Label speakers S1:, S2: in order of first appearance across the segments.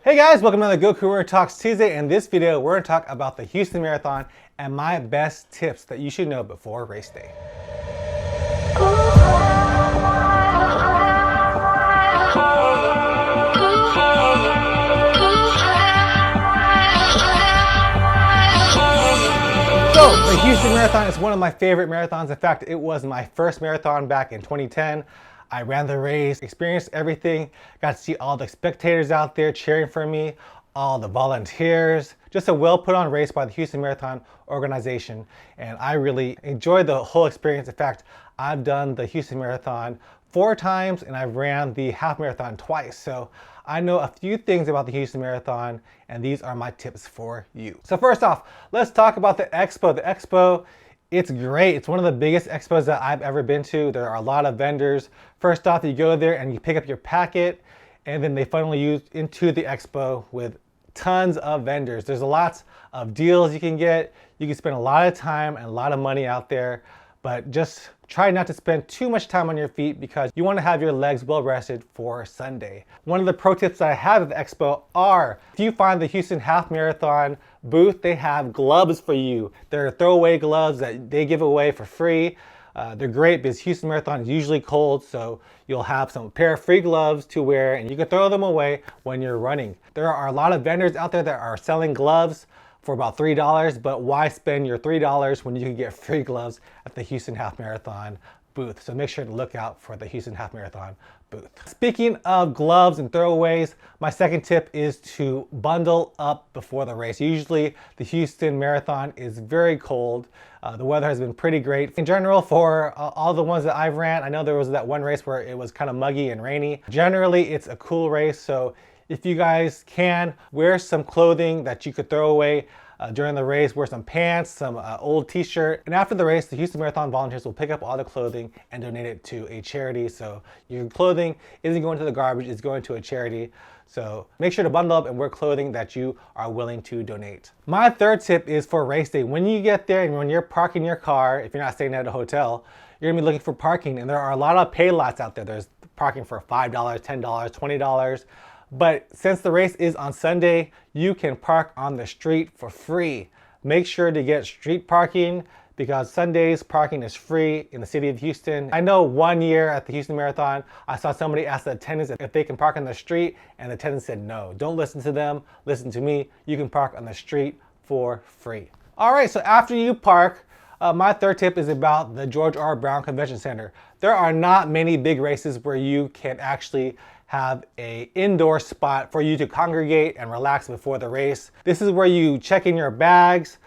S1: Hey guys, welcome to the Goku Runner Talks Tuesday. In this video, we're going to talk about the Houston Marathon and my best tips that you should know before race day. So, the Houston Marathon is one of my favorite marathons. In fact, it was my first marathon back in 2010. I ran the race, experienced everything, got to see all the spectators out there cheering for me, all the volunteers, just a well put on race by the Houston Marathon organization. And I really enjoyed the whole experience. In fact, I've done the Houston Marathon 4 times and I've ran the half marathon twice. So I know a few things about the Houston Marathon and these are my tips for you. So first off, let's talk about the Expo. The Expo, it's great. It's one of the biggest expos that I've ever been to. There are a lot of vendors. First off, you go there and you pick up your packet and then they funnel you into the expo with tons of vendors. There's lots of deals you can get. You can spend a lot of time and a lot of money out there, but just try not to spend too much time on your feet because you want to have your legs well rested for Sunday. One of the pro tips that I have at the expo are, if you find the Houston Half Marathon booth, they have gloves for you. They're throwaway gloves that they give away for free. They're great because Houston Marathon is usually cold, so you'll have some pair of free gloves to wear and you can throw them away when you're running. There are a lot of vendors out there that are selling gloves for about $3, but why spend your $3 when you can get free gloves at the Houston Half Marathon booth? So make sure to look out for the Houston Half Marathon booth. Speaking of gloves and throwaways, my second tip is to bundle up before the race. Usually the Houston Marathon is very cold. The weather has been pretty great. In general, for all the ones that I've ran, I know there was that one race where it was kind of muggy and rainy. Generally, it's a cool race, so if you guys can, wear some clothing that you could throw away during the race. Wear some pants, some old t-shirt. And after the race, the Houston Marathon volunteers will pick up all the clothing and donate it to a charity. So your clothing isn't going to the garbage, it's going to a charity. So make sure to bundle up and wear clothing that you are willing to donate. My third tip is for race day. When you get there and when you're parking your car, if you're not staying at a hotel, you're gonna be looking for parking. And there are a lot of pay lots out there. There's parking for $5, $10, $20. But since the race is on Sunday, you can park on the street for free. Make sure to get street parking because Sundays parking is free in the city of Houston. I know one year at the Houston Marathon, I saw somebody ask the attendants if they can park on the street and the attendant said no. Don't listen to them, listen to me. You can park on the street for free. All right, so after you park, my third tip is about the George R. Brown Convention Center. There are not many big races where you can actually have an indoor spot for you to congregate and relax before the race. This is where you check in your bags.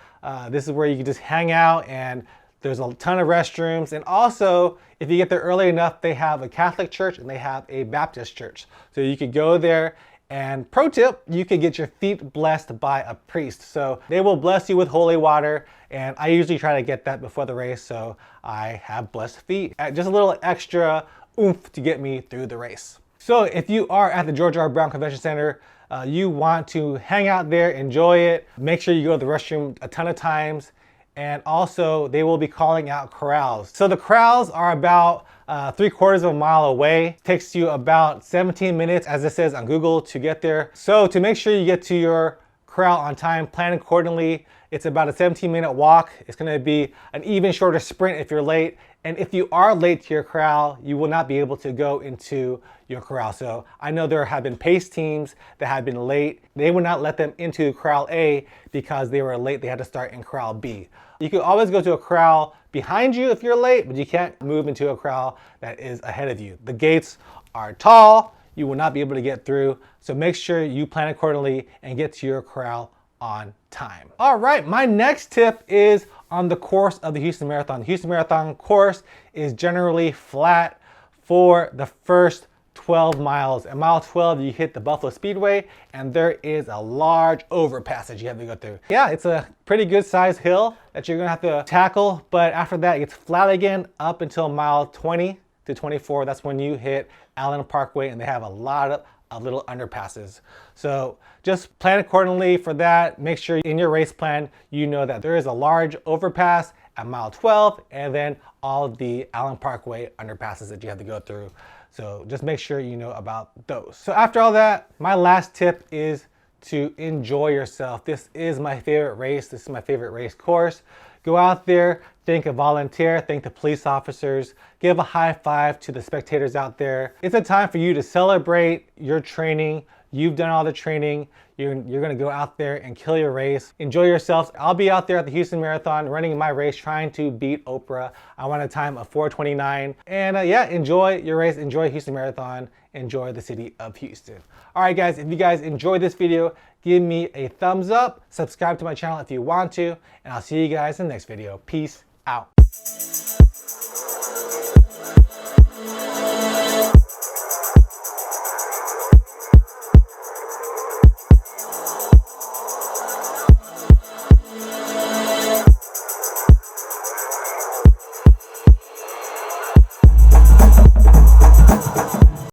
S1: This is where you can just hang out and there's a ton of restrooms. And also, if you get there early enough, they have a Catholic church and they have a Baptist church. So you could go there and pro tip, you could get your feet blessed by a priest. So they will bless you with holy water. And I usually try to get that before the race. So I have blessed feet. Just a little extra oomph to get me through the race. So if you are at the George R. Brown Convention Center, you want to hang out there, enjoy it, make sure you go to the restroom a ton of times, and also they will be calling out corrals. So the corrals are about 3/4 of a mile away. It takes you about 17 minutes, as it says on Google, to get there. So to make sure you get to your corral on time, plan accordingly. It's about a 17-minute walk. It's gonna be an even shorter sprint if you're late. And if you are late to your corral, you will not be able to go into your corral. So I know there have been pace teams that have been late. They would not let them into corral A because they were late. They had to start in corral B. You can always go to a corral behind you if you're late, but you can't move into a corral that is ahead of you. The gates are tall. You will not be able to get through. So make sure you plan accordingly and get to your corral on time. All right, my next tip is on the course of the Houston Marathon. The Houston Marathon course is generally flat for the first 12 miles. At mile 12, you hit the Buffalo Speedway and there is a large overpass that you have to go through. Yeah, it's a pretty good sized hill that you're gonna have to tackle, but after that, it's flat again up until mile 20 to 24. That's when you hit Allen Parkway and they have a lot of little underpasses. So just plan accordingly for that. Make sure in your race plan, you know that there is a large overpass at mile 12 and then all of the Allen Parkway underpasses that you have to go through. So just make sure you know about those. So after all that, my last tip is to enjoy yourself. This is my favorite race. This is my favorite race course. Go out there, thank a volunteer, thank the police officers, give a high five to the spectators out there. It's a time for you to celebrate your training. You've done all the training. You're gonna go out there and kill your race. Enjoy yourselves. I'll be out there at the Houston Marathon running my race, trying to beat Oprah. I want a time of 4:29. And yeah, enjoy your race, enjoy Houston Marathon, enjoy the city of Houston. All right guys, if you guys enjoyed this video, give me a thumbs up, subscribe to my channel if you want to, and I'll see you guys in the next video. Peace out.